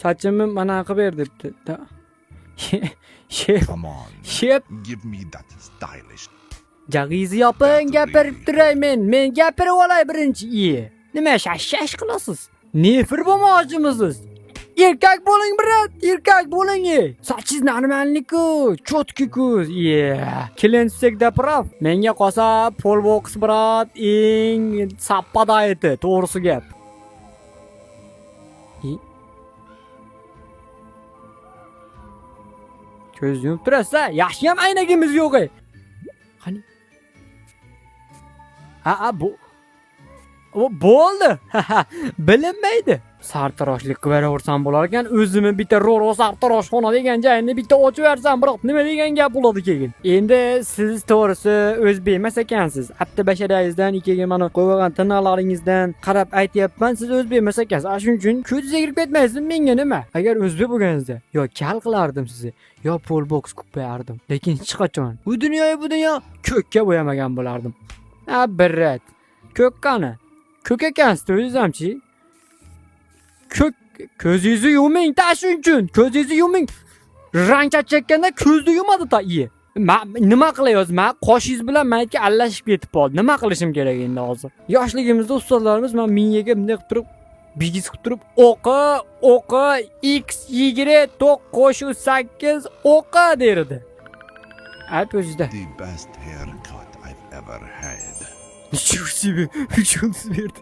Sochimni mana qilib ber debdi. Shef, Come on. shef, Give me that stylish. jag'izni yoping, gapirib turay men. Men gapirib olay birinchi. Nima shashshash qilasiz? Nefir bo'lmoqchimisiz? Erkak bo'ling brat, erkak bo'ling. Sochingiz normalniku, chotki-ku. Kelinsekda prав. Menga qolsa polbox brat, eng sappada edi, to'g'risi gap. Ko'z yumib turasiz, yaxshi ham aynagimiz yo'q. Qani? Bu bo'ldi. Bilinmaydi. Sartaroshlik qilaversam bo'lar ekan, o'zimni bitta ro'ro sartaroshxona degan joyni bitta ochib bersam, biroq nima degan gap bo'ladi keyin. Endi siz to'g'risi o'zbek emas ekansiz. Apta basharangizdan, ikkiga mana qo'ygan tirnoqlaringizdan qarab aytyapman, siz o'zbek emas ekansiz. Shuning uchun ko'zingizga kirib ketmaysiz, menga nima? Agar o'zbek bo'lganingizda, yo kal qilardim sizni, yo polbox qilib qo'yardim. Lekin hech qachon bu dunyo ko'kka bo'yamagan bo'lardim. Birat. Ko'kkani. Ko'k ekansiz o'zingizamchi? Ko'zingizni yuming tashin uchun. Ko'zingizni yuming. Rang chaqchakanda ko'zni yumadi ta. Nima qilayapsiz? Men qoshingiz bilan menga allashib ketib qoldi. Nima qilishim kerak endi hozir? Yoshligimizda ustozlarimiz men miyaga bunday qilib turib, bigiz qilib turib, o'qi x-y-9-8 o'qi derdi. Ayt o'zingizda. The best haircut I've ever had. Nechuk berdi.